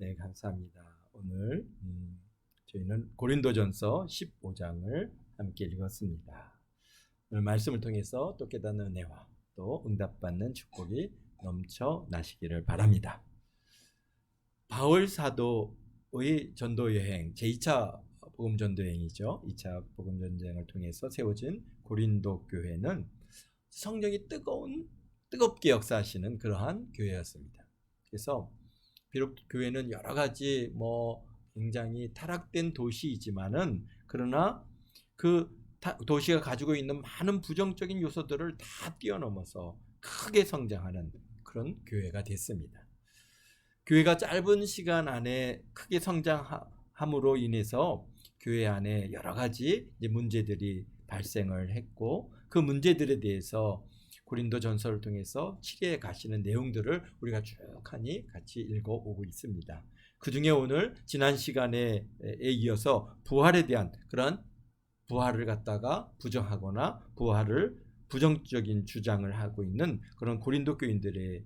네, 감사합니다. 오늘 저희는 고린도전서 15장을 함께 읽었습니다. 오늘 말씀을 통해서 또 깨닫는 은혜와 또 응답받는 축복이 넘쳐 나시기를 바랍니다. 바울 사도의 전도 여행, 제2차 복음 전도 여행이죠. 2차 복음 전도 여행을 통해서 세워진 고린도 교회는 성령이 뜨겁게 역사하시는 그러한 교회였습니다. 그래서 비록 교회는 여러 가지 굉장히 타락된 도시이지만은 그러나 그 도시가 가지고 있는 많은 부정적인 요소들을 다 뛰어넘어서 크게 성장하는 그런 교회가 됐습니다. 교회가 짧은 시간 안에 크게 성장함으로 인해서 교회 안에 여러 가지 문제들이 발생을 했고, 그 문제들에 대해서 고린도 전서를 통해서 치료해 가시는 내용들을 우리가 쭉 같이 읽어오고 있습니다. 그 중에 오늘 지난 시간에 이어서 부활에 대한 그런 부활을 갖다가 부정하거나 부활을 부정적인 주장을 하고 있는 그런 고린도 교인들이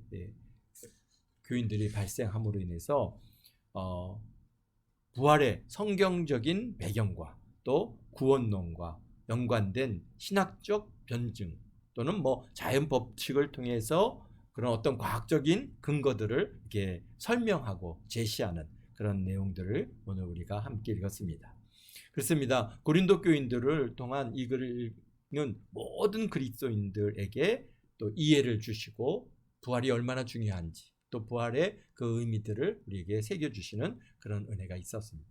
발생함으로 인해서 부활의 성경적인 배경과 또 구원론과 연관된 신학적 변증 또는 자연 법칙을 통해서 그런 어떤 과학적인 근거들을 이렇게 설명하고 제시하는 그런 내용들을 오늘 우리가 함께 읽었습니다. 그렇습니다. 고린도 교인들을 통한 이 글을 읽는 모든 그리스도인들에게 또 이해를 주시고 부활이 얼마나 중요한지 또 부활의 그 의미들을 우리에게 새겨주시는 그런 은혜가 있었습니다.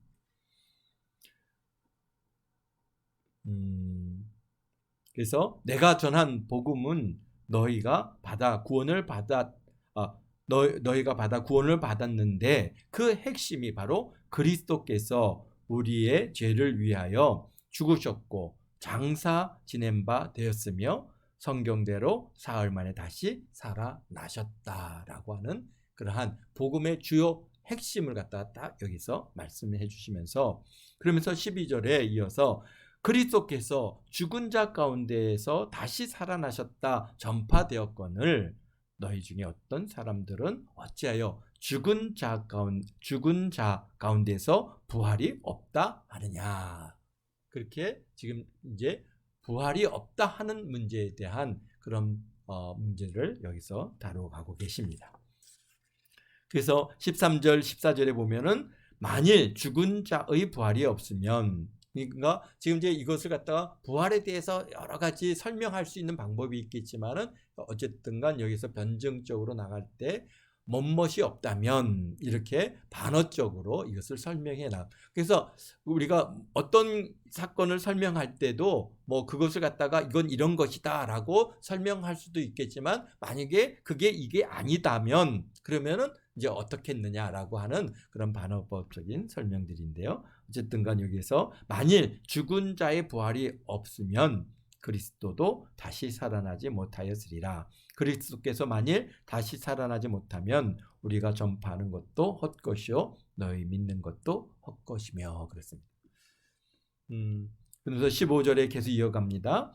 그래서 내가 전한 복음은 너희가 받아 구원을 받았는데 그 핵심이 바로 그리스도께서 우리의 죄를 위하여 죽으셨고 장사 지낸 바 되었으며 성경대로 사흘 만에 다시 살아나셨다라고 하는 그러한 복음의 주요 핵심을 갖다가 딱 여기서 말씀해 주시면서, 그러면서 12절에 이어서 그리스도께서 죽은 자 가운데에서 다시 살아나셨다 전파되었거늘 너희 중에 어떤 사람들은 어찌하여 죽은 자 가운데서 부활이 없다 하느냐. 그렇게 지금 이제 부활이 없다 하는 문제에 대한 그런 문제를 여기서 다뤄가고 계십니다. 그래서 13절 14절에 보면은 만일 죽은 자의 부활이 없으면, 그러니까 지금 이제 이것을 갖다가 부활에 대해서 여러 가지 설명할 수 있는 방법이 있겠지만은 어쨌든 간 여기서 변증적으로 나갈 때 멋이 없다면 이렇게 반어적으로 이것을 설명해 나. 그래서 우리가 어떤 사건을 설명할 때도 그것을 갖다가 이건 이런 것이다라고 설명할 수도 있겠지만, 만약에 그게 이게 아니다면 그러면은 이제 어떻게 했느냐라고 하는 그런 반어법적인 설명들인데요. 어쨌든 간 여기서 만일 죽은 자의 부활이 없으면 그리스도도 다시 살아나지 못하였으리라. 그리스도께서 만일 다시 살아나지 못하면 우리가 전파하는 것도 헛것이요 너희 믿는 것도 헛것이며 그랬습니다. 그래서 15절에 계속 이어갑니다.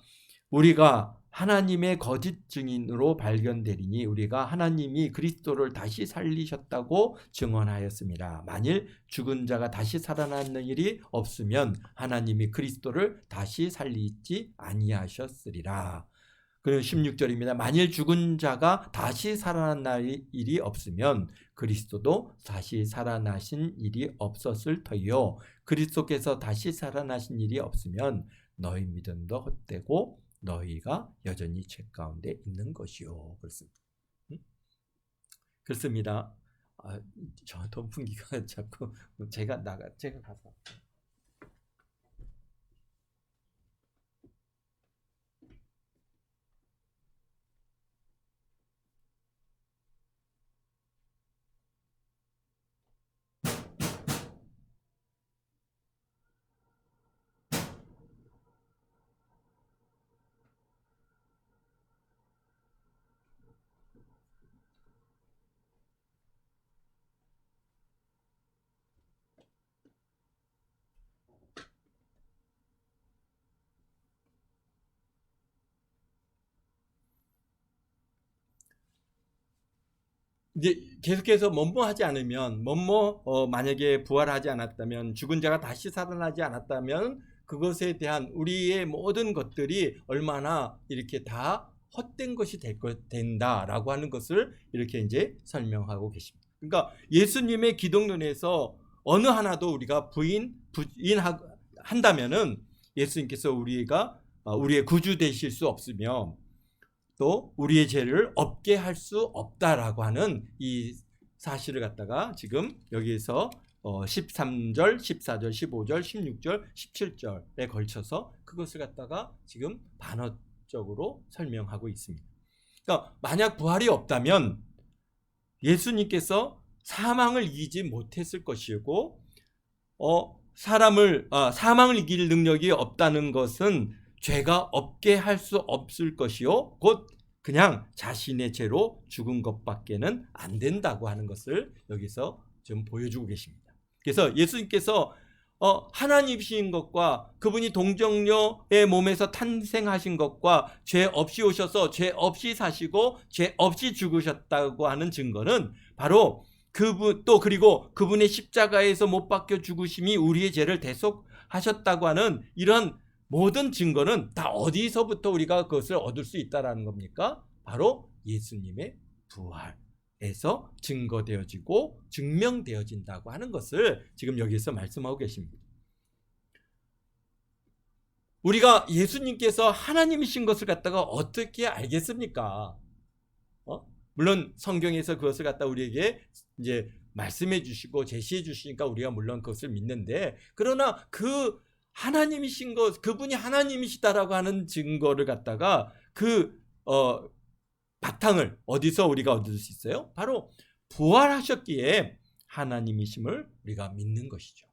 우리가 하나님의 거짓 증인으로 발견되리니 우리가 하나님이 그리스도를 다시 살리셨다고 증언하였습니다. 만일 죽은 자가 다시 살아나는 일이 없으면 하나님이 그리스도를 다시 살리지 아니하셨으리라. 그리고 16절입니다. 만일 죽은 자가 다시 살아난 일이 없으면 그리스도도 다시 살아나신 일이 없었을 터이요 그리스도께서 다시 살아나신 일이 없으면 너희 믿음도 헛되고 너희가 여전히 죄 가운데 있는 것이요. 그렇습니다. 그렇습니다. 저 동풍기가 자꾸 제가 가서. 이제 계속해서 뭐뭐 하지 않으면 만약에 부활하지 않았다면, 죽은 자가 다시 살아나지 않았다면 그것에 대한 우리의 모든 것들이 얼마나 이렇게 다 헛된 것이 된다라고 하는 것을 이렇게 이제 설명하고 계십니다. 그러니까 예수님의 기독론에서 어느 하나도 우리가 부인한다면은 예수님께서 우리의 구주 되실 수 없으며 또 우리의 죄를 없게 할 수 없다라고 하는 이 사실을 갖다가 지금 여기에서 13절, 14절, 15절, 16절, 17절에 걸쳐서 그것을 갖다가 지금 반어적으로 설명하고 있습니다. 그러니까 만약 부활이 없다면 예수님께서 사망을 이기지 못했을 것이고, 사망을 이길 능력이 없다는 것은 죄가 없게 할 수 없을 것이요 곧 그냥 자신의 죄로 죽은 것밖에는 안 된다고 하는 것을 여기서 좀 보여주고 계십니다. 그래서 예수님께서 하나님이신 것과 그분이 동정녀의 몸에서 탄생하신 것과 죄 없이 오셔서 죄 없이 사시고 죄 없이 죽으셨다고 하는 증거는 바로 그리고 그분의 십자가에서 못 박혀 죽으심이 우리의 죄를 대속하셨다고 하는 이런 모든 증거는 다 어디서부터 우리가 그것을 얻을 수 있다는 겁니까? 바로 예수님의 부활에서 증거되어지고 증명되어진다고 하는 것을 지금 여기서 말씀하고 계십니다. 우리가 예수님께서 하나님이신 것을 갖다가 어떻게 알겠습니까? 물론 성경에서 그것을 갖다 우리에게 이제 말씀해 주시고 제시해 주시니까 우리가 물론 그것을 믿는데, 그러나 하나님이신 것, 그분이 하나님이시다라고 하는 증거를 갖다가 바탕을 어디서 우리가 얻을 수 있어요? 바로 부활하셨기에 하나님이심을 우리가 믿는 것이죠.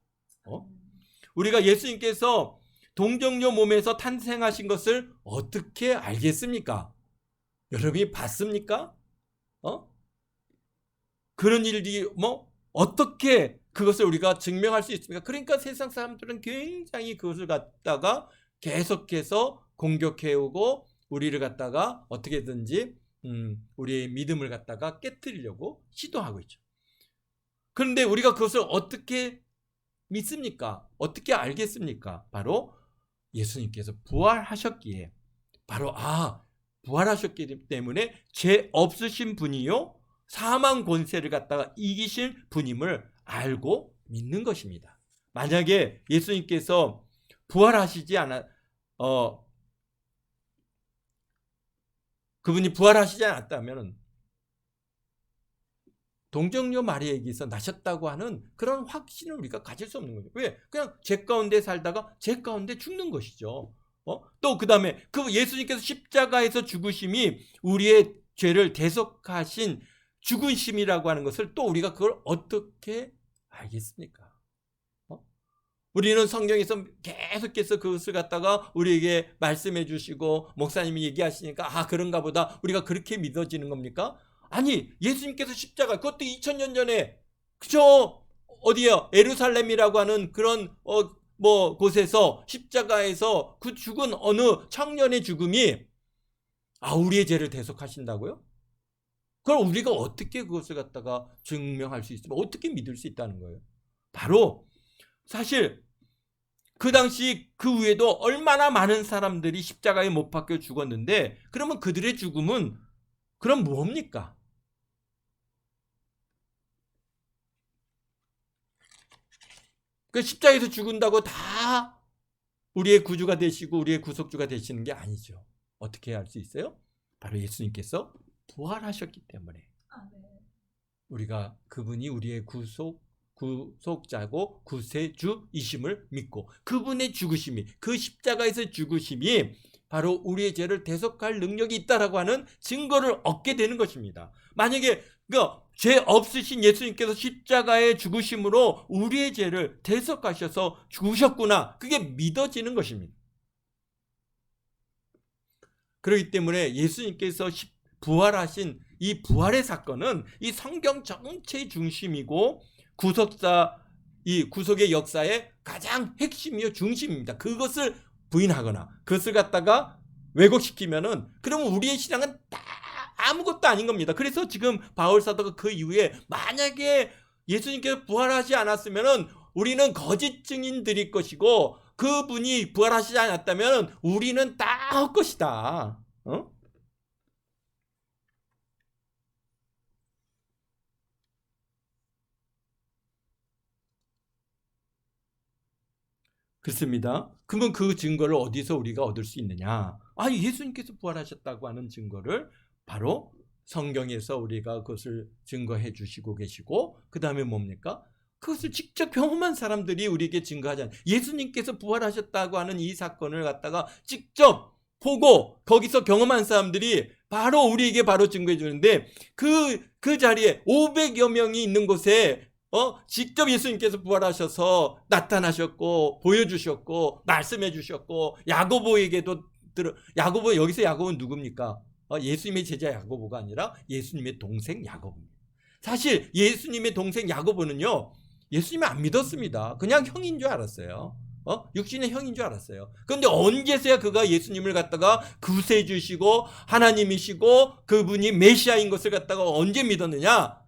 우리가 예수님께서 동정녀 몸에서 탄생하신 것을 어떻게 알겠습니까? 여러분이 봤습니까? 그런 일이 어떻게 그것을 우리가 증명할 수 있습니까? 그러니까 세상 사람들은 굉장히 그것을 갖다가 계속해서 공격해오고 우리를 갖다가 어떻게든지 우리의 믿음을 갖다가 깨뜨리려고 시도하고 있죠. 그런데 우리가 그것을 어떻게 믿습니까? 어떻게 알겠습니까? 바로 예수님께서 부활하셨기에, 바로 부활하셨기 때문에 죄 없으신 분이요 사망 권세를 갖다가 이기실 분임을 알고 믿는 것입니다. 만약에 예수님께서 그분이 부활하시지 않았다면 동정녀 마리아에게서 나셨다고 하는 그런 확신을 우리가 가질 수 없는 거죠. 왜? 그냥 죄 가운데 살다가 죄 가운데 죽는 것이죠. 또 그 다음에 예수님께서 십자가에서 죽으심이 우리의 죄를 대속하신 죽으심이라고 하는 것을 또 우리가 그걸 어떻게 알겠습니까? 우리는 성경에서 계속해서 그것을 갖다가 우리에게 말씀해 주시고 목사님이 얘기하시니까 그런가 보다 우리가 그렇게 믿어지는 겁니까? 아니, 예수님께서 십자가, 그것도 2000년 전에 그저 어디요? 예루살렘이라고 하는 그런 곳에서 십자가에서 그 죽은 어느 청년의 죽음이 우리의 죄를 대속하신다고요? 그럼 우리가 어떻게 그것을 갖다가 증명할 수 있으면 어떻게 믿을 수 있다는 거예요? 바로 사실 그 당시 그 위에도 얼마나 많은 사람들이 십자가에 못 박혀 죽었는데, 그러면 그들의 죽음은 그럼 뭡니까? 그 십자가에서 죽은다고 다 우리의 구주가 되시고 우리의 구속주가 되시는 게 아니죠. 어떻게 할 수 있어요? 바로 예수님께서 부활하셨기 때문에 우리가 그분이 우리의 구속자고 구세주이심을 믿고 그분의 죽으심이, 그 십자가에서 죽으심이 바로 우리의 죄를 대속할 능력이 있다라고 하는 증거를 얻게 되는 것입니다. 만약에 죄 없으신 예수님께서 십자가의 죽으심으로 우리의 죄를 대속하셔서 죽으셨구나, 그게 믿어지는 것입니다. 그렇기 때문에 예수님께서 부활하신 이 부활의 사건은 이 성경 전체의 중심이고 이 구속의 역사의 가장 핵심이요 중심입니다. 그것을 부인하거나 그것을 갖다가 왜곡시키면은 그러면 우리의 신앙은 다 아무것도 아닌 겁니다. 그래서 지금 바울 사도가 그 이후에 만약에 예수님께서 부활하지 않았으면 우리는 거짓 증인들일 것이고 그분이 부활하시지 않았다면 우리는 다 헛것이다. 그렇습니다. 그러면 그 증거를 어디서 우리가 얻을 수 있느냐? 예수님께서 부활하셨다고 하는 증거를 바로 성경에서 우리가 그것을 증거해 주시고 계시고, 그 다음에 뭡니까? 그것을 직접 경험한 사람들이 우리에게 증거하잖아요. 예수님께서 부활하셨다고 하는 이 사건을 갖다가 직접 보고 거기서 경험한 사람들이 바로 우리에게 바로 증거해 주는데, 그 자리에 500여 명이 있는 곳에 직접 예수님께서 부활하셔서 나타나셨고 보여주셨고 말씀해 주셨고, 야고보에게도 야고보, 여기서 야고보는 누굽니까? 예수님의 제자 야고보가 아니라 예수님의 동생 야고보입니다. 사실 예수님의 동생 야고보는요, 예수님을 안 믿었습니다. 그냥 형인 줄 알았어요. 육신의 형인 줄 알았어요. 그런데 언제서야 그가 예수님을 갖다가 구세해 주시고 하나님이시고 그분이 메시아인 것을 갖다가 언제 믿었느냐?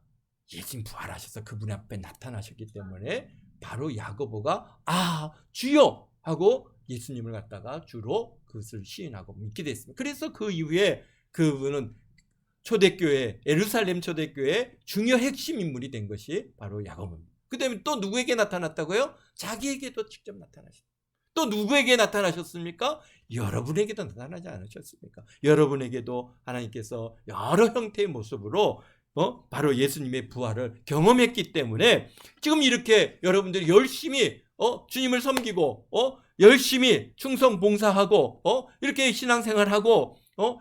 예수님 부활하셔서 그분 앞에 나타나셨기 때문에 바로 야고보가 주여 하고 예수님을 갖다가 주로 그것을 시인하고 믿게 됐습니다. 그래서 그 이후에 그분은 초대교회, 예루살렘 초대교회 중요 핵심 인물이 된 것이 바로 야고보입니다. 그 다음에 또 누구에게 나타났다고요? 자기에게도 직접 나타나셨습니다. 또 누구에게 나타나셨습니까? 여러분에게도 나타나지 않으셨습니까? 여러분에게도 하나님께서 여러 형태의 모습으로 바로 예수님의 부활을 경험했기 때문에 지금 이렇게 여러분들이 열심히 주님을 섬기고 열심히 충성 봉사하고 이렇게 신앙생활하고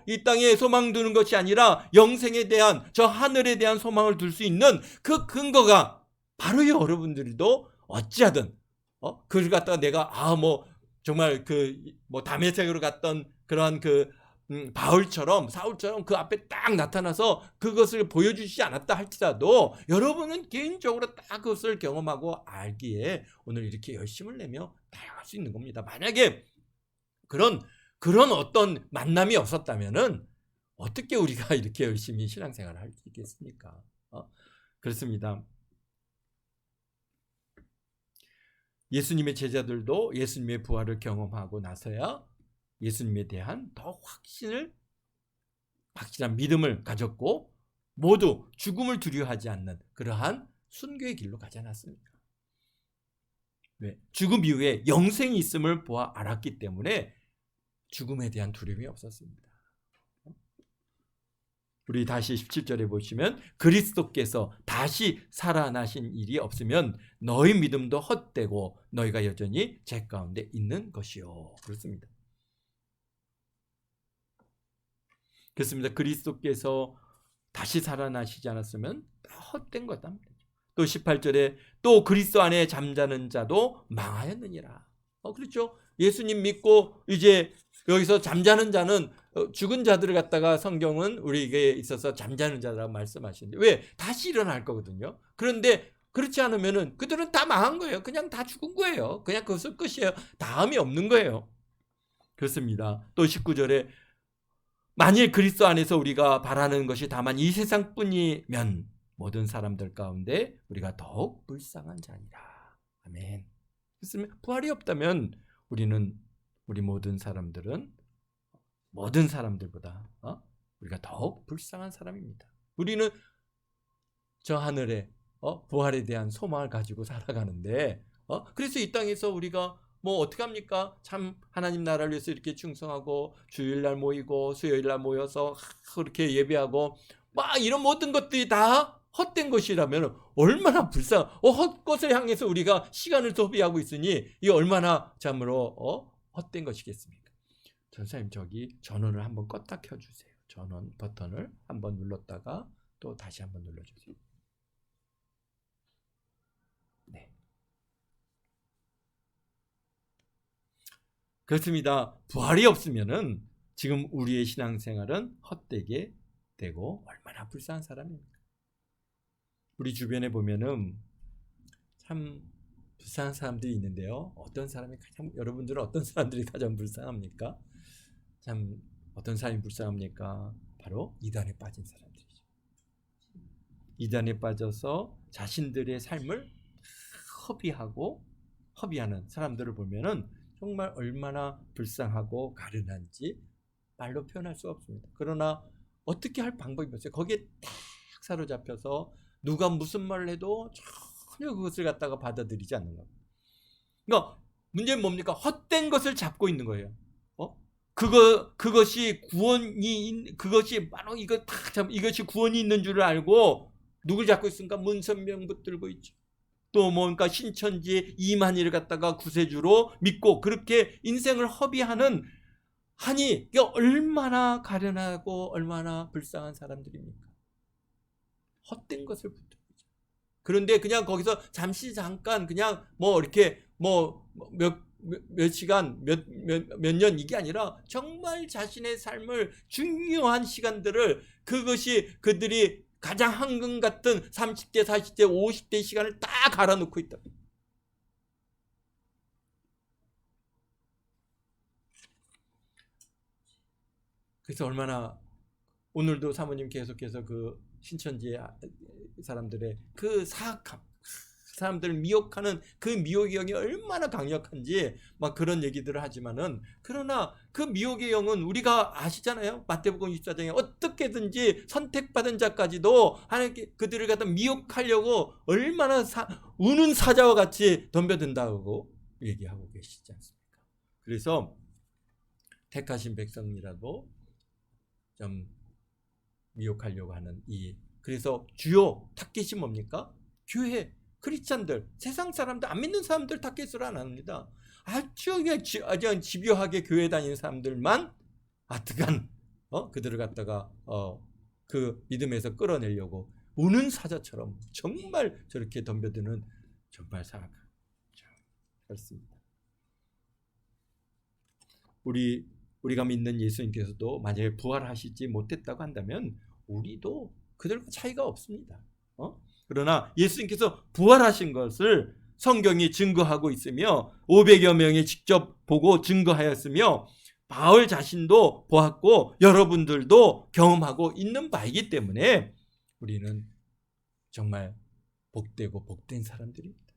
이 땅에 소망 두는 것이 아니라 영생에 대한, 저 하늘에 대한 소망을 둘 수 있는 그 근거가 바로 여러분들도 어찌하든 그걸 갖다가 내가 정말 다메섹으로 갔던 그러한 바울처럼, 사울처럼 그 앞에 딱 나타나서 그것을 보여주시지 않았다 할지라도 여러분은 개인적으로 딱 그것을 경험하고 알기에 오늘 이렇게 열심을 내며 나아갈 수 있는 겁니다. 만약에 그런 어떤 만남이 없었다면은 어떻게 우리가 이렇게 열심히 신앙생활을 할 수 있겠습니까? 그렇습니다. 예수님의 제자들도 예수님의 부활을 경험하고 나서야 예수님에 대한 더 확실한 믿음을 가졌고 모두 죽음을 두려워하지 않는 그러한 순교의 길로 가지 않았습니까? 왜? 죽음 이후에 영생이 있음을 보아 알았기 때문에 죽음에 대한 두려움이 없었습니다. 우리 다시 17절에 보시면 그리스도께서 다시 살아나신 일이 없으면 너희 믿음도 헛되고 너희가 여전히 죄 가운데 있는 것이요. 그렇습니다. 그렇습니다. 그리스도께서 다시 살아나시지 않았으면 헛된 거다. 또 18절에 또 그리스도 안에 잠자는 자도 망하였느니라. 그렇죠. 예수님 믿고 이제 여기서 잠자는 자는 죽은 자들을 갖다가 성경은 우리에게 있어서 잠자는 자라고 말씀하시는데, 왜? 다시 일어날 거거든요. 그런데 그렇지 않으면은 그들은 다 망한 거예요. 그냥 다 죽은 거예요. 그냥 그것은 끝이에요. 다음이 없는 거예요. 그렇습니다. 또 19절에 만일 그리스도 안에서 우리가 바라는 것이 다만 이 세상뿐이면 모든 사람들 가운데 우리가 더욱 불쌍한 자니라. 아멘. 그렇습니다. 부활이 없다면 우리 모든 사람들은 모든 사람들보다 우리가 더욱 불쌍한 사람입니다. 우리는 저 하늘에 부활에 대한 소망을 가지고 살아가는데 그래서 이 땅에서 우리가 어떻게 합니까? 참 하나님 나라를 위해서 이렇게 충성하고 주일날 모이고 수요일날 모여서 그렇게 예배하고 이런 모든 것들이 다 헛된 것이라면 얼마나 헛것을 향해서 우리가 시간을 소비하고 있으니 이게 얼마나 참으로 헛된 것이겠습니까? 전사님, 저기 전원을 한번 껐다 켜주세요. 전원 버튼을 한번 눌렀다가 또 다시 한번 눌러주세요. 네. 그렇습니다. 부활이 없으면은 지금 우리의 신앙생활은 헛되게 되고 얼마나 불쌍한 사람입니까? 우리 주변에 보면은 참 불쌍한 사람들이 있는데요. 여러분들은 어떤 사람들이 가장 불쌍합니까? 참 어떤 사람이 불쌍합니까? 바로 이단에 빠진 사람들이죠. 이단에 빠져서 자신들의 삶을 허비하는 사람들을 보면은 정말 얼마나 불쌍하고 가련한지 말로 표현할 수가 없습니다. 그러나 어떻게 할 방법이 없어요. 거기에 딱 사로잡혀서 누가 무슨 말을 해도 전혀 그것을 갖다가 받아들이지 않는 겁니다. 그러니까 문제는 뭡니까? 헛된 것을 잡고 있는 거예요. 그것이 그것이 바로 이것이 구원이 있는 줄을 알고 누굴 잡고 있습니까? 문선명 붙들고 있죠. 또 뭔가 신천지의 이만희를 갖다가 구세주로 믿고 그렇게 인생을 허비하는 이게 얼마나 가련하고 얼마나 불쌍한 사람들입니까? 헛된 것을 붙들고 있죠. 그런데 그냥 거기서 잠깐 그냥 이렇게 몇 시간 몇 년 이게 아니라 정말 자신의 삶을 중요한 시간들을 그것이 그들이 가장 황금 같은 30대, 40대, 50대 시간을 다 갈아놓고 있다. 그래서 얼마나 오늘도 사모님 계속해서 그 신천지의 사람들의 그 사악함, 사람들을 미혹하는 그 미혹의 영이 얼마나 강력한지 막 그런 얘기들을 하지만은 그러나 그 미혹의 영은 우리가 아시잖아요. 마태복음 24장에 어떻게든지 선택받은 자까지도 하나님께 그들을 갖다 미혹하려고 얼마나 우는 사자와 같이 덤벼든다고 얘기하고 계시지 않습니까? 그래서 택하신 백성이라도 좀 미혹하려고 하는 그래서 주요 타깃이 뭡니까? 교회 크리스찬들, 세상 사람들, 안 믿는 사람들 타깃으로 안 합니다. 아주 집요하게 교회 다니는 사람들만 그들을 갖다가 그 믿음에서 끌어내려고 우는 사자처럼 정말 저렇게 덤벼드는 정말 사악한 그렇습니다. 우리가 믿는 예수님께서도 만약에 부활하시지 못했다고 한다면 우리도 그들과 차이가 없습니다. 그러나 예수님께서 부활하신 것을 성경이 증거하고 있으며 500여 명이 직접 보고 증거하였으며 바울 자신도 보았고 여러분들도 경험하고 있는 바이기 때문에 우리는 정말 복되고 복된 사람들입니다.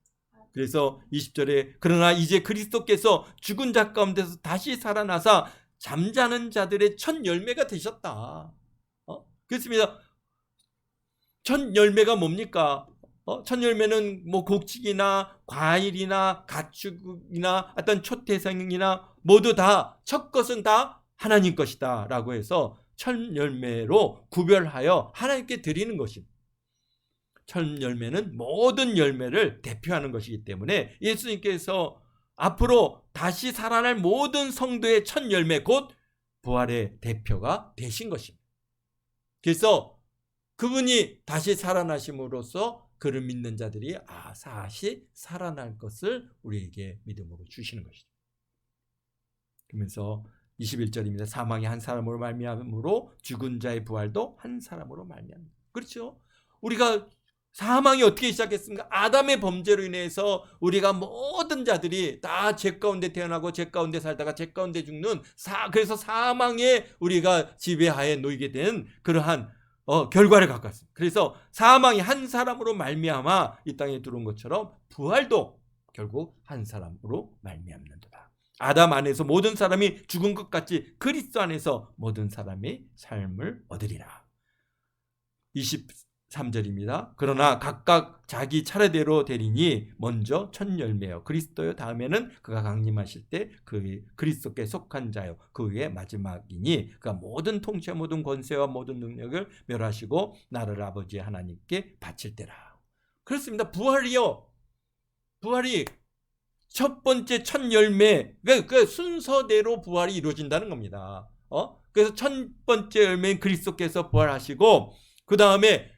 그래서 20절에 그러나 이제 그리스도께서 죽은 자 가운데서 다시 살아나사 잠자는 자들의 첫 열매가 되셨다. 그렇습니다. 첫 열매가 뭡니까? 첫 열매는 곡식이나 과일이나 가축이나 어떤 초태생이나 모두 다 첫 것은 다 하나님 것이다 라고 해서 첫 열매로 구별하여 하나님께 드리는 것입니다. 첫 열매는 모든 열매를 대표하는 것이기 때문에 예수님께서 앞으로 다시 살아날 모든 성도의 첫 열매 곧 부활의 대표가 되신 것입니다. 그래서 그분이 다시 살아나심으로써 그를 믿는 자들이 다시 살아날 것을 우리에게 믿음으로 주시는 것이죠. 그러면서 21절입니다. 사망이 한 사람으로 말미암으로 죽은 자의 부활도 한 사람으로 말미암습니다. 그렇죠? 우리가 사망이 어떻게 시작했습니까? 아담의 범죄로 인해서 우리가 모든 자들이 다 죄 가운데 태어나고 죄 가운데 살다가 죄 가운데 죽는 그래서 사망에 우리가 지배하에 놓이게 된 그러한 결과를 갖고 왔습니다. 그래서 사망이 한 사람으로 말미암아 이 땅에 들어온 것처럼 부활도 결국 한 사람으로 말미암는도다. 아담 안에서 모든 사람이 죽은 것 같이 그리스도 안에서 모든 사람이 삶을 얻으리라. 23절입니다. 그러나 각각 자기 차례대로 되리니 먼저 첫 열매요 그리스도요 다음에는 그가 강림하실 때 그리스도께 속한 자요 그 후에 마지막이니 그가 모든 통치와 모든 권세와 모든 능력을 멸하시고 나를 아버지 하나님께 바칠 때라. 그렇습니다. 부활이 첫 번째 첫 열매 그 순서대로 부활이 이루어진다는 겁니다. 그래서 첫 번째 열매인 그리스도께서 부활하시고 그 다음에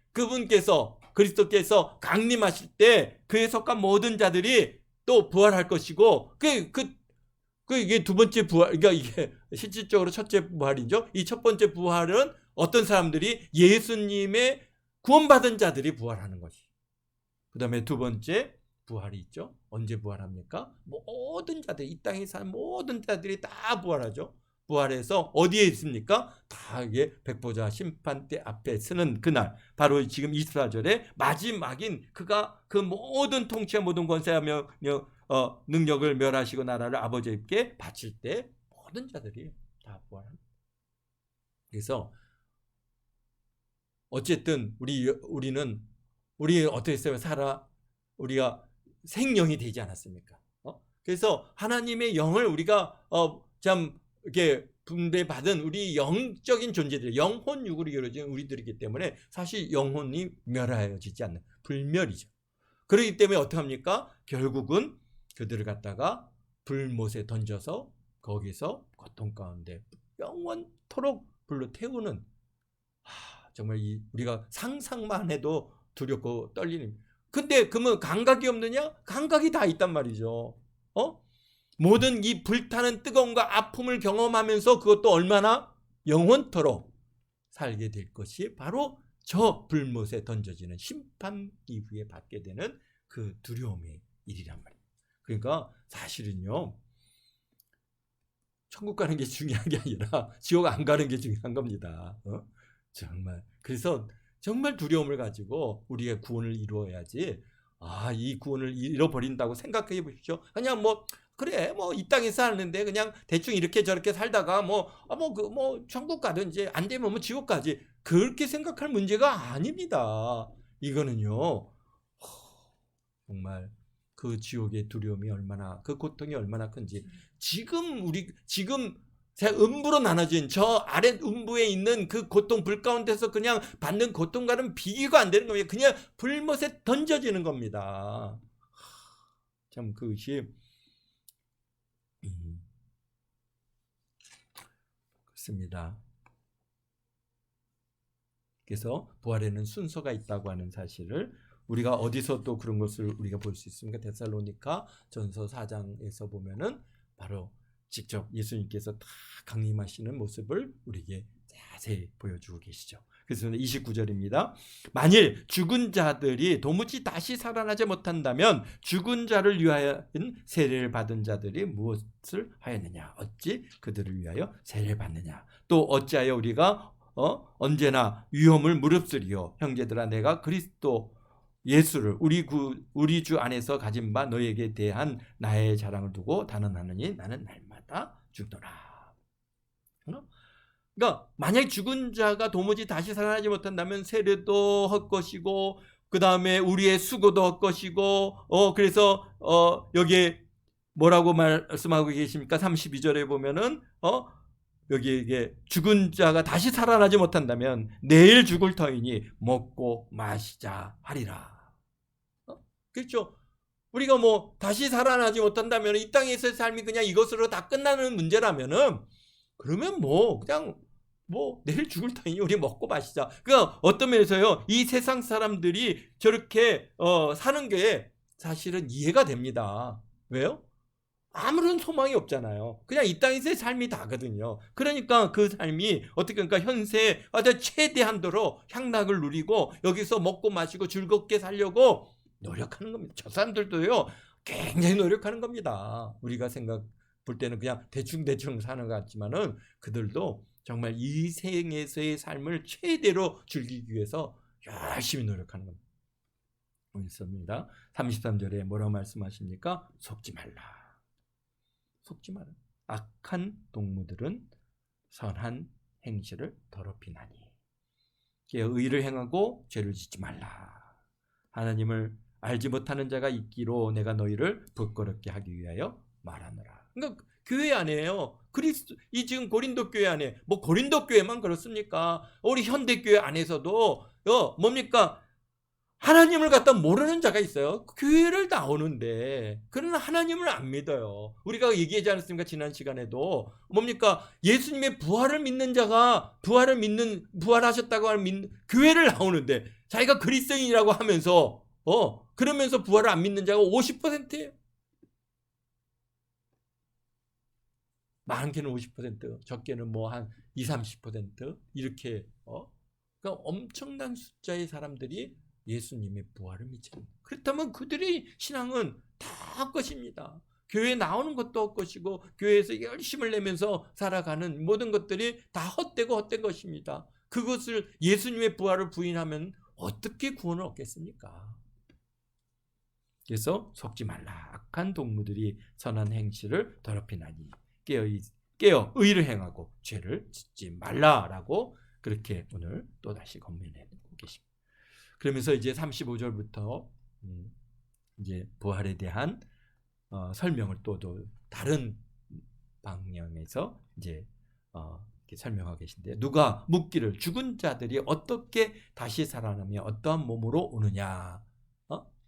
그리스도께서 강림하실 때 그에 속한 모든 자들이 또 부활할 것이고 이게 두 번째 부활, 그러니까 이게 실질적으로 첫째 부활이죠. 이 첫 번째 부활은 어떤 사람들이 예수님의 구원받은 자들이 부활하는 것이. 그 다음에 두 번째 부활이 있죠. 언제 부활합니까? 모든 자들, 이 땅에 사는 모든 자들이 다 부활하죠. 부활해서 어디에 있습니까? 다 이게 백보자 심판대 앞에 서는 그날, 바로 지금 24절에 마지막인 그가 그 모든 통치와 모든 권세하며 능력을 멸하시고 나라를 아버지께 바칠 때 모든 자들이 다 부활합니다. 그래서 어쨌든 우리는 어떻게 했어요? 우리가 생령이 되지 않았습니까? 그래서 하나님의 영을 우리가 참 이렇게 분배받은 우리 영적인 존재들, 영혼 육으로 이루어진 우리들이기 때문에 사실 영혼이 멸하여지지 않는 불멸이죠. 그렇기 때문에 어떻게 합니까? 결국은 그들을 갖다가 불못에 던져서 거기서 고통 가운데 영원토록 불로 태우는, 정말 우리가 상상만 해도 두렵고 떨리는. 근데 그러면 감각이 없느냐? 감각이 다 있단 말이죠. 모든 이 불타는 뜨거움과 아픔을 경험하면서 그것도 얼마나 영원토록 살게 될 것이 바로 저 불못에 던져지는 심판 이후에 받게 되는 그 두려움의 일이란 말이에요. 그러니까 사실은요, 천국 가는 게 중요한 게 아니라 지옥 안 가는 게 중요한 겁니다. 정말. 그래서 정말 두려움을 가지고 우리의 구원을 이루어야지, 이 구원을 잃어버린다고 생각해 보십시오. 그냥 그래, 이 땅에 사는데 그냥 대충 이렇게 저렇게 살다가 천국 가든지 안 되면 지옥 가지, 그렇게 생각할 문제가 아닙니다. 이거는요, 정말 그 지옥의 두려움이 얼마나, 그 고통이 얼마나 큰지, 지금 음부로 나눠진 저 아래 음부에 있는 그 고통, 불 가운데서 그냥 받는 고통과는 비교가 안 되는 겁니다. 그냥 불못에 던져지는 겁니다. 참 그것이 그렇습니다. 그래서 부활에는 순서가 있다고 하는 사실을 우리가 어디서 또 그런 것을 우리가 볼 수 있습니까? 데살로니가 전서 4장에서 보면은 바로 직접 예수님께서 다 강림하시는 모습을 우리에게 자세히 보여주고 계시죠. 그래서 29절입니다. 만일 죽은 자들이 도무지 다시 살아나지 못한다면 죽은 자를 위하여 세례를 받은 자들이 무엇을 하였느냐? 어찌 그들을 위하여 세례를 받느냐? 또 어찌하여 우리가 언제나 위험을 무릅쓰리요? 형제들아, 내가 그리스도 예수를 우리 주 안에서 가진 바 너에게 대한 나의 자랑을 두고 단언하느니 나는 날마다 죽노라. 그러니까 만약 죽은 자가 도무지 다시 살아나지 못한다면 세례도 헛것이고, 그 다음에 우리의 수고도 헛것이고, 그래서 여기에 뭐라고 말씀하고 계십니까? 32절에 보면은 여기 이게 죽은 자가 다시 살아나지 못한다면 내일 죽을 터이니 먹고 마시자 하리라. 그렇죠? 우리가 다시 살아나지 못한다면 이 땅에서의 삶이 그냥 이것으로 다 끝나는 문제라면은, 그러면 그냥 내일 죽을 터이니 우리 먹고 마시자. 그러니까 어떤 면에서요, 이 세상 사람들이 저렇게 사는 게 사실은 이해가 됩니다. 왜요? 아무런 소망이 없잖아요. 그냥 이 땅에서의 삶이 다거든요. 그러니까 그 삶이 어떻게, 그러니까 현세에 최대한도로 향락을 누리고 여기서 먹고 마시고 즐겁게 살려고 노력하는 겁니다. 저 사람들도요, 굉장히 노력하는 겁니다. 우리가 볼 때는 그냥 대충 사는 것 같지만은 그들도 정말 이 생에서의 삶을 최대로 즐기기 위해서 열심히 노력하는 겁니다. 있습니다. 33절에 뭐라고 말씀하십니까? 속지 말라. 속지 마라. 악한 동무들은 선한 행실을 더럽히나니. 의를 행하고 죄를 짓지 말라. 하나님을 알지 못하는 자가 있기로 내가 너희를 부끄럽게 하기 위하여 말하노라. 그러니까 교회 안에요, 이 지금 고린도 교회 안에, 고린도 교회만 그렇습니까? 우리 현대 교회 안에서도 뭡니까? 하나님을 갖다 모르는 자가 있어요. 교회를 나오는데 그러나 하나님을 안 믿어요. 우리가 얘기하지 않았습니까? 지난 시간에도 뭡니까? 예수님의 부활을 믿는 자가 부활하셨다고 하는 교회를 나오는데 자기가 그리스도인이라고 하면서 그러면서 부활을 안 믿는 자가 50%예요. 많게는 50%, 적게는 한 20-30% 이렇게 그러니까 엄청난 숫자의 사람들이 예수님의 부활을 믿지 않는다. 그렇다면 그들의 신앙은 다 것입니다. 교회에 나오는 것도 헛것이고 교회에서 열심을 내면서 살아가는 모든 것들이 다 헛되고 헛된 것입니다. 그것을 예수님의 부활을 부인하면 어떻게 구원을 얻겠습니까? 그래서 속지 말라. 악한 동무들이 선한 행실을 더럽히나니 깨어 의를 행하고 죄를 짓지 말라라고 그렇게 오늘 또다시 권면하고 계십니다. 그러면서 이제 35절부터 이제 부활에 대한 설명을 또 다른 방향에서 이제 이렇게 설명하고 계신데, 누가 묻기를 죽은 자들이 어떻게 다시 살아나며 어떠한 몸으로 오느냐,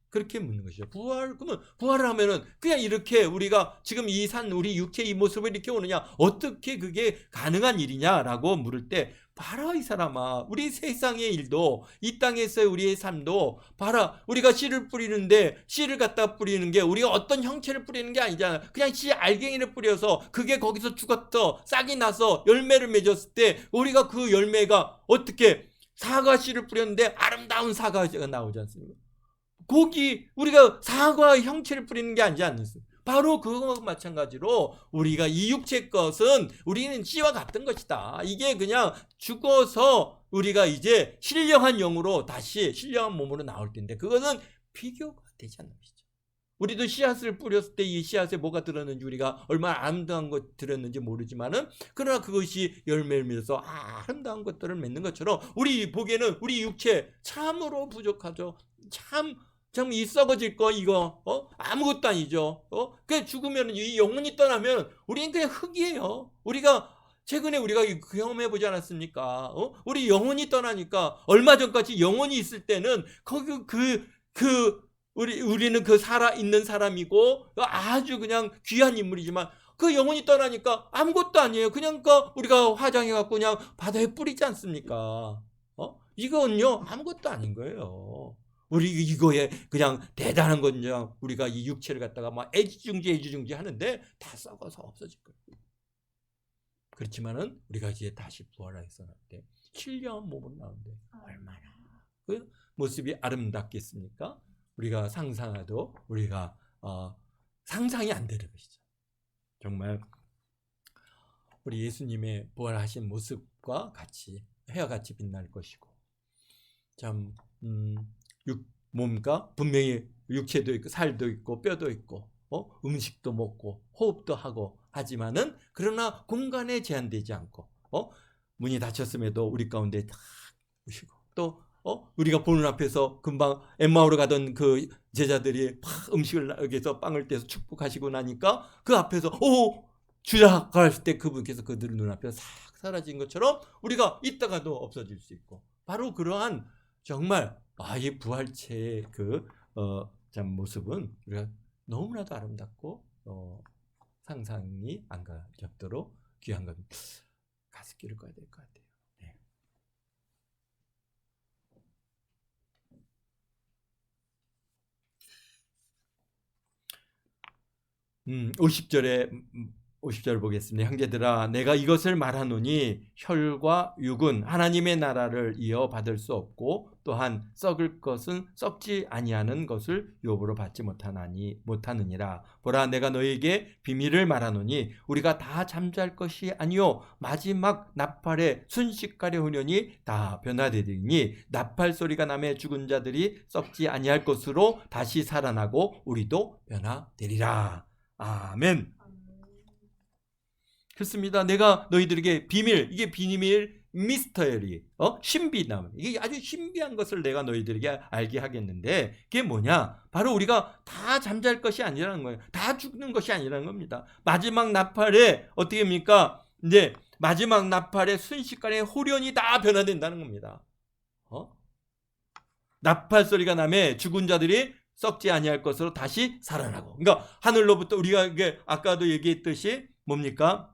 그렇게 묻는 것이죠. 그러면 부활을 하면은 그냥 이렇게 우리가 지금 이 우리 육체 이 모습을 이렇게 오느냐, 어떻게 그게 가능한 일이냐라고 물을 때, 봐라 이 사람아, 우리 세상의 일도 이 땅에서의 우리의 삶도 봐라, 우리가 씨를 뿌리는데 씨를 갖다 뿌리는 게 우리가 어떤 형체를 뿌리는 게 아니잖아. 그냥 씨 알갱이를 뿌려서 그게 거기서 죽었어 싹이 나서 열매를 맺었을 때 우리가 그 열매가 어떻게 사과 씨를 뿌렸는데 아름다운 사과가 나오지 않습니까? 거기 우리가 사과의 형체를 뿌리는 게 아니지 않습니까? 바로 그것과 마찬가지로 우리가 이 육체 것은 우리는 씨와 같은 것이다. 이게 그냥 죽어서 우리가 이제 신령한 영으로 다시 신령한 몸으로 나올 텐데, 그것은 비교가 되지 않는 것이죠. 우리도 씨앗을 뿌렸을 때 이 씨앗에 뭐가 들었는지, 우리가 얼마나 아름다운 것 들었는지 모르지만은, 그러나 그것이 열매를 맺어서 아름다운 것들을 맺는 것처럼 우리 보기에는 우리 육체 참으로 부족하죠. 참 이 썩어질 거 이거 아무것도 아니죠. 그 죽으면 이 영혼이 떠나면 우리는 그냥 흙이에요. 우리가 최근에 우리가 경험해 보지 않았습니까? 우리 영혼이 떠나니까, 얼마 전까지 영혼이 있을 때는 거기 우리는 그 살아 있는 사람이고 아주 그냥 귀한 인물이지만, 그 영혼이 떠나니까 아무것도 아니에요. 그냥 우리가 화장해 갖고 그냥 바다에 뿌리지 않습니까? 이건요 아무것도 아닌 거예요. 우리 이거에 그냥 대단한 건요, 우리가 이 육체를 갖다가 막 애지중지 하는데 다 썩어서 없어질 거예요. 그렇지만은 우리가 이제 다시 부활해서 나올 때 신령한 몸으로 나오는데 얼마나 그 모습이 아름답겠습니까? 우리가 상상해도 우리가 상상이 안 되는 것이죠. 정말 우리 예수님의 부활하신 모습과 같이 해와 같이 빛날 것이고, 참 몸과 분명히 육체도 있고 살도 있고 뼈도 있고 음식도 먹고 호흡도 하고 하지만은, 그러나 공간에 제한되지 않고 문이 닫혔음에도 우리 가운데 딱 오시고, 또 우리가 보는 앞에서 금방 엠마오로 가던 그 제자들이 음식을 여기서 빵을 떼서 축복하시고 나니까 그 앞에서 주작할 때 그분께서 그들 눈앞에 싹 사라진 것처럼 우리가 있다가도 없어질 수 있고, 바로 그러한 정말 이 부활체의 참 모습은 우리가 너무나도 아름답고 상상이 안 갈 정도로 귀한 겁니다. 가습기를 꺼야 될 것 같아요. 네. 50절 보겠습니다. 형제들아, 내가 이것을 말하노니 혈과 육은 하나님의 나라를 이어받을 수 없고, 또한 썩을 것은 썩지 아니하는 것을 유업으로 받지 못하느니라. 보라, 내가 너희에게 비밀을 말하노니 우리가 다 잠잘 것이 아니요 마지막 나팔의 순식간에 후련히 다 변화되리니, 나팔 소리가 나매 죽은 자들이 썩지 아니할 것으로 다시 살아나고 우리도 변화되리라. 아멘. 그렇습니다. 내가 너희들에게 이게 비밀, 미스터리, 신비남, 이게 아주 신비한 것을 내가 너희들에게 알게 하겠는데, 그게 뭐냐? 바로 우리가 다 잠잘 것이 아니라는 거예요. 다 죽는 것이 아니라는 겁니다. 마지막 나팔에 어떻게 합니까? 이제 마지막 나팔에 순식간에 호련이 다 변화된다는 겁니다. 나팔 소리가 나매 죽은 자들이 썩지 아니할 것으로 다시 살아나고. 그러니까 하늘로부터, 우리가 이게 아까도 얘기했듯이 뭡니까?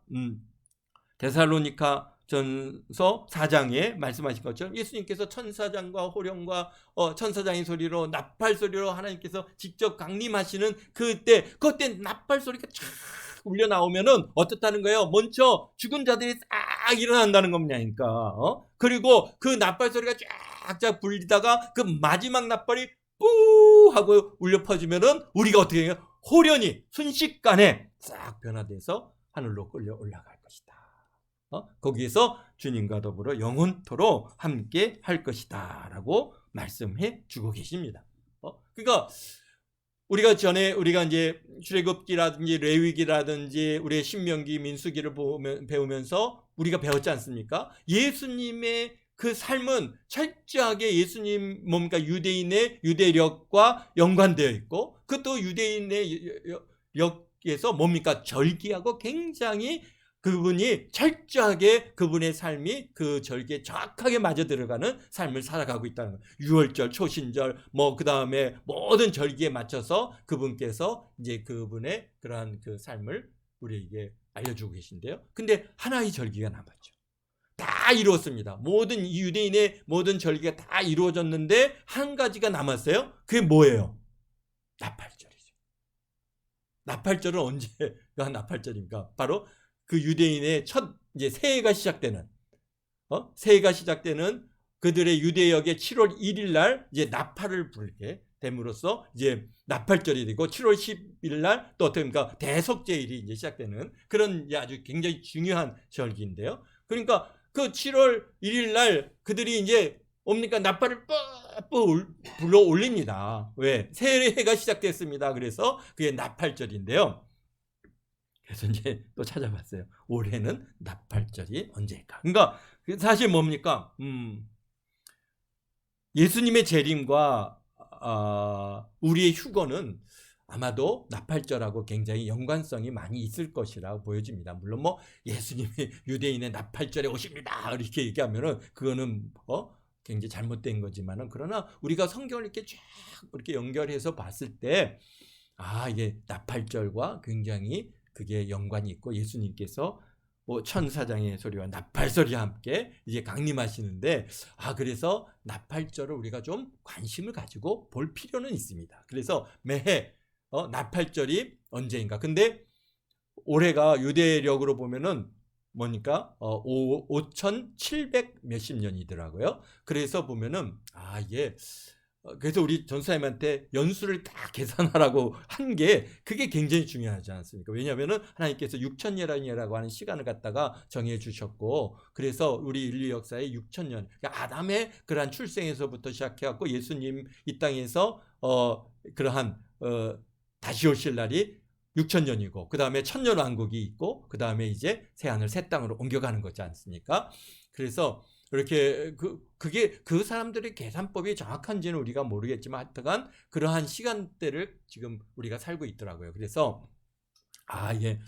데살로니가 전서 4장에 말씀하신 것처럼 예수님께서 천사장과 호령과 천사장의 소리로, 나팔 소리로 하나님께서 직접 강림하시는 그때 나팔 소리가 쫙 울려 나오면은 어떻다는 거예요? 먼저 죽은 자들이 싹 일어난다는 겁니다. 그리고 그 나팔 소리가 쫙쫙 불리다가 그 마지막 나팔이 뿌 하고 울려 퍼지면은 우리가 어떻게 해요? 호련히 순식간에 싹 변화돼서 하늘로 끌려 올라갈 것이다. 거기에서 주님과 더불어 영원토록 함께 할 것이다 라고 말씀해 주고 계십니다. 그러니까 우리가 이제 출애굽기라든지 레위기라든지 우리의 신명기 민수기를 배우면서 우리가 배웠지 않습니까? 예수님의 그 삶은 철저하게 예수님 뭡니까? 유대인의 유대력과 연관되어 있고 그것도 유대인의 력에서 뭡니까? 절기하고 굉장히 그분이 철저하게 그분의 삶이 그 절기에 정확하게 맞아 들어가는 삶을 살아가고 있다는 거예요. 유월절, 초신절, 그 다음에 모든 절기에 맞춰서 그분께서 이제 그분의 그러한 그 삶을 우리에게 알려주고 계신데요. 근데 하나의 절기가 남았죠. 다 이루었습니다. 모든 유대인의 모든 절기가 다 이루어졌는데 한 가지가 남았어요. 그게 뭐예요? 나팔절이죠. 나팔절은 언제가 나팔절입니까? 바로 그 유대인의 첫 이제 새해가 시작되는 그들의 유대역의 7월 1일 날 이제 나팔을 불게 됨으로써 이제 나팔절이 되고 7월 10일 날 또 어떻게 합니까? 대속제일이 이제 시작되는 그런 아주 굉장히 중요한 절기인데요. 그러니까 그 7월 1일 날 그들이 이제 뭡니까? 나팔을 뿔 불러 올립니다. 왜? 새해가 시작됐습니다. 그래서 그게 나팔절인데요. 그래서 이제 또 찾아봤어요. 올해는 나팔절이 언제일까? 그러니까 사실 뭡니까? 예수님의 재림과 우리의 휴거는 아마도 나팔절하고 굉장히 연관성이 많이 있을 것이라고 보여집니다. 물론 예수님이 유대인의 나팔절에 오십니다 이렇게 얘기하면은 그거는 굉장히 잘못된 거지만은 그러나 우리가 성경을 이렇게 쫙 이렇게 연결해서 봤을 때 이게 나팔절과 굉장히 그게 연관이 있고 예수님께서 천사장의 소리와 나팔 소리와 함께 이제 강림하시는데 그래서 나팔절을 우리가 좀 관심을 가지고 볼 필요는 있습니다. 그래서 매해 나팔절이 언제인가? 근데 올해가 유대력으로 보면은 뭐니까 5,700 몇십 년이더라고요. 그래서 보면은 이게 그래서 우리 전사님한테 연수를 다 계산하라고 한 게 그게 굉장히 중요하지 않습니까? 왜냐하면은 하나님께서 6,000년이라고 하는 시간을 갖다가 정해 주셨고 그래서 우리 인류 역사의 6,000년 그러니까 아담의 그러한 출생에서부터 시작해갖고 예수님 이 땅에서 그러한 다시 오실 날이 6,000년이고 그 다음에 천년왕국이 있고 그 다음에 이제 새하늘 새 땅으로 옮겨가는 거지 않습니까? 그래서 이렇게 그게 그 사람들의 계산법이 정확한지는 우리가 모르겠지만 하여간 그러한 시간대를 지금 우리가 살고 있더라고요. 그래서 이게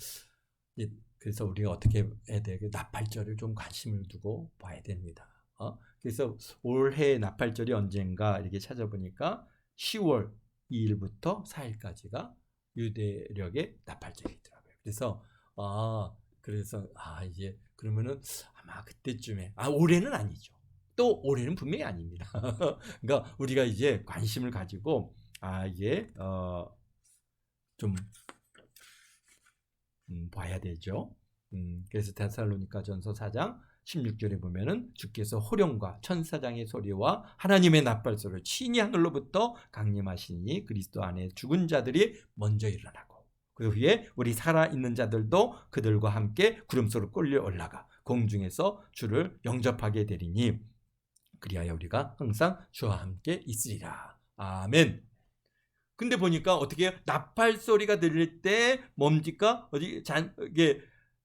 그래서 우리가 어떻게 해야 돼? 나팔절을 좀 관심을 두고 봐야 됩니다. 그래서 올해 나팔절이 언젠가 이렇게 찾아보니까 10월 2일부터 4일까지가 유대력의 나팔절이더라고요. 그래서 이제 그러면은 아마 그때쯤에 올해는 아니죠. 또 올해는 분명히 아닙니다. 그러니까 우리가 이제 관심을 가지고 이게 좀 봐야 되죠. 그래서 데살로니가전서 4장 16절에 보면은 주께서 호령과 천사장의 소리와 하나님의 나팔소리를 친히 하늘로부터 강림하시니 그리스도 안에 죽은 자들이 먼저 일어나고 그 후에 우리 살아있는 자들도 그들과 함께 구름소로 끌려 올라가 공중에서 주를 영접하게 되리니 그리하여 우리가 항상 주와 함께 있으리라. 아멘. 근데 보니까 어떻게 나팔 소리가 들릴 때 뭡니까? 이게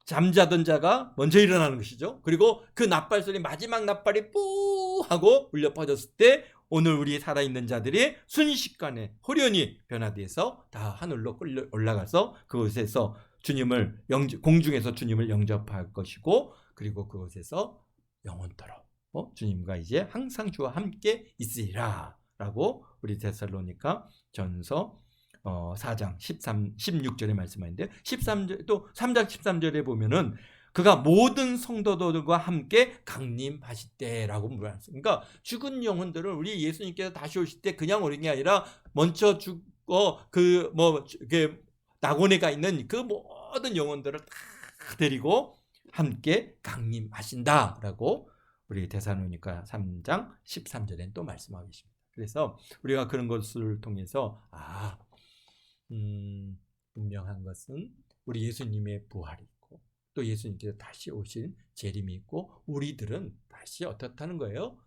잠자던 자가 먼저 일어나는 것이죠. 그리고 그 나팔 소리 마지막 나팔이 뿌 하고 울려 퍼졌을 때 오늘 우리 살아있는 자들이 순식간에 호련히 변화돼서 다 하늘로 끌려 올라가서 그곳에서 공중에서 주님을 영접할 것이고 그리고 그곳에서 영원토록 주님과 이제 항상 주와 함께 있으리라 라고 우리 데살로니가 전서 4장 16절에 말씀하는데 13절 또 3장 13절에 보면은 그가 모든 성도들과 함께 강림하실 때라고 말했어요. 그러니까 죽은 영혼들을 우리 예수님께서 다시 오실 때 그냥 오는 게 아니라 먼저 죽고 낙원에 가 있는 그 모든 영혼들을 다 데리고 함께 강림하신다라고 우리 데살로니가 3장 13절에는 또 말씀하고 계십니다. 그래서 우리가 그런 것을 통해서 분명한 것은 우리 예수님의 부활이 있고 또 예수님께서 다시 오신 재림이 있고 우리들은 다시 어떻다는 거예요?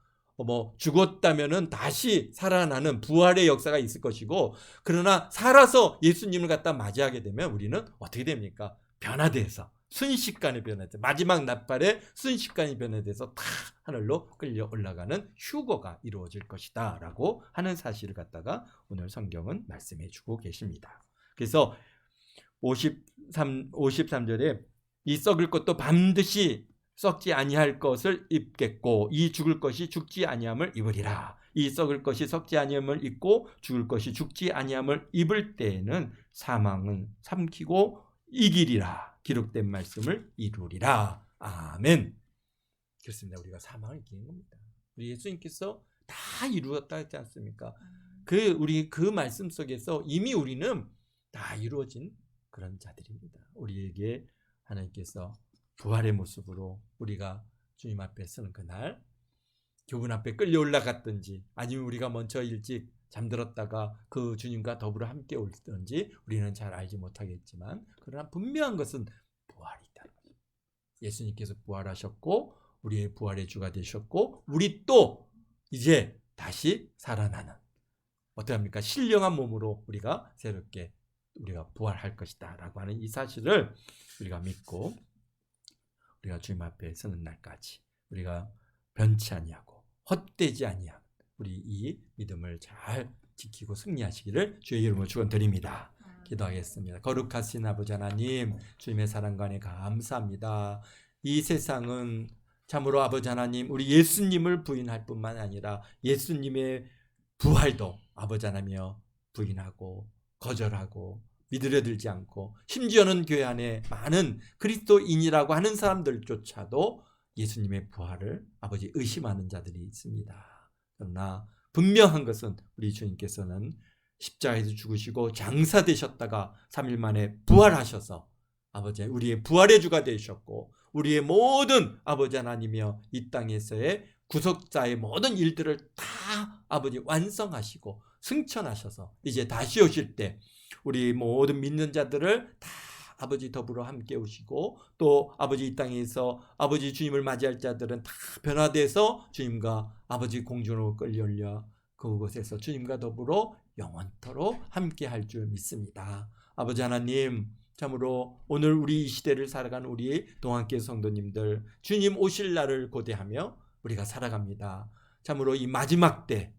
죽었다면은 다시 살아나는 부활의 역사가 있을 것이고 그러나 살아서 예수님을 갖다 맞이하게 되면 우리는 어떻게 됩니까? 변화돼서 순식간에 변화돼 마지막 나팔에 순식간에 변화돼서 다 하늘로 끌려 올라가는 휴거가 이루어질 것이다 라고 하는 사실을 갖다가 오늘 성경은 말씀해 주고 계십니다. 그래서 53절에 이 썩을 것도 반드시 썩지 아니할 것을 입겠고 이 죽을 것이 죽지 아니함을 입으리라. 이 썩을 것이 썩지 아니함을 입고 죽을 것이 죽지 아니함을 입을 때에는 사망은 삼키고 이기리라. 기록된 말씀을 이루리라. 아멘. 그렇습니다. 우리가 사망을 이기는 겁니다. 우리 예수님께서 다 이루었다 했지 않습니까? 우리 그 말씀 속에서 이미 우리는 다 이루어진 그런 자들입니다. 우리에게 하나님께서 부활의 모습으로 우리가 주님 앞에 서는 그날 교분 앞에 끌려 올라갔든지 아니면 우리가 먼저 일찍 잠들었다가 그 주님과 더불어 함께 올든지 우리는 잘 알지 못하겠지만 그러나 분명한 것은 부활이 있다는 거예요. 예수님께서 부활하셨고 우리의 부활의 주가 되셨고 우리 또 이제 다시 살아나는 어떻게 합니까? 신령한 몸으로 우리가 새롭게 우리가 부활할 것이다 라고 하는 이 사실을 우리가 믿고 우리가 주님 앞에 서는 날까지 우리가 변치 아니하고 헛되지 아니한 우리 이 믿음을 잘 지키고 승리하시기를 주의 이름으로 축원드립니다. 기도하겠습니다. 거룩하신 아버지 하나님 주님의 사랑과 은혜 감사합니다. 이 세상은 참으로 아버지 하나님 우리 예수님을 부인할 뿐만 아니라 예수님의 부활도 아버지 하나며 부인하고 거절하고 믿으려 들지 않고 심지어는 교회 안에 많은 그리스도인이라고 하는 사람들조차도 예수님의 부활을 아버지 의심하는 자들이 있습니다. 그러나 분명한 것은 우리 주님께서는 십자가에서 죽으시고 장사되셨다가 3일 만에 부활하셔서 아버지 우리의 부활의 주가 되셨고 우리의 모든 아버지 하나님이여 이 땅에서의 구속자의 모든 일들을 다 아버지 완성하시고 승천하셔서 이제 다시 오실 때 우리 모든 믿는 자들을 다 아버지 더불어 함께 오시고 또 아버지 이 땅에서 아버지 주님을 맞이할 자들은 다 변화돼서 주님과 아버지 공중으로 끌려올려 그곳에서 주님과 더불어 영원토록 함께 할 줄 믿습니다. 아버지 하나님 참으로 오늘 우리 이 시대를 살아가는 우리 동안교회 성도님들 주님 오실 날을 고대하며 우리가 살아갑니다. 참으로 이 마지막 때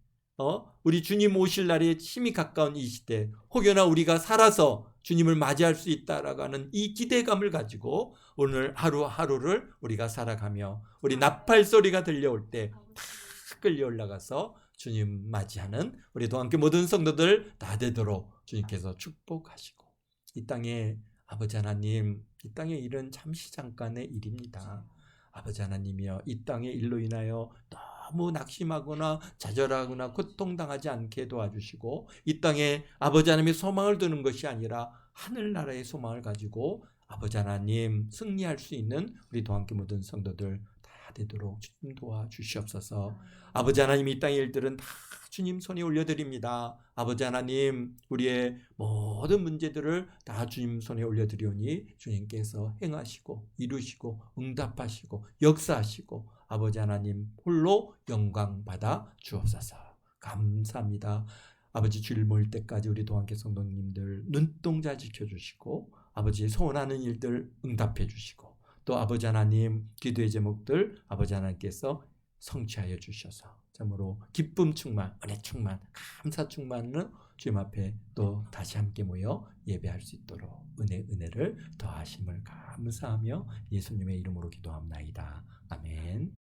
우리 주님 오실 날에 힘이 가까운 이 시대 혹여나 우리가 살아서 주님을 맞이할 수 있다라고 하는 이 기대감을 가지고 오늘 하루하루를 우리가 살아가며 우리 나팔 소리가 들려올 때 다 끌려 올라가서 주님 맞이하는 우리 동안교회 모든 성도들 다 되도록 주님께서 축복하시고 이 땅에 아버지 하나님 이 땅의 일은 잠시 잠깐의 일입니다. 아버지 하나님이여 이 땅의 일로 인하여 너무 낙심하거나 좌절하거나 고통당하지 않게 도와주시고 이 땅에 아버지 하나님의 소망을 두는 것이 아니라 하늘나라의 소망을 가지고 아버지 하나님 승리할 수 있는 우리 동안교회 모든 성도들 다 되도록 주님 도와주시옵소서. 아버지 하나님 이 땅의 일들은 다 주님 손에 올려드립니다. 아버지 하나님 우리의 모든 문제들을 다 주님 손에 올려드리오니 주님께서 행하시고 이루시고 응답하시고 역사하시고 아버지 하나님 홀로 영광 받아 주옵소서. 감사합니다. 아버지 주일 모일 때까지 우리 동안교회 성도님들 눈동자 지켜주시고 아버지 소원하는 일들 응답해 주시고 또 아버지 하나님 기도의 제목들 아버지 하나님께서 성취하여 주셔서 참으로 기쁨 충만, 은혜 충만, 감사 충만은 주님 앞에 또 다시 함께 모여 예배할 수 있도록 은혜를 더하심을 감사하며 예수님의 이름으로 기도합나이다. 아멘.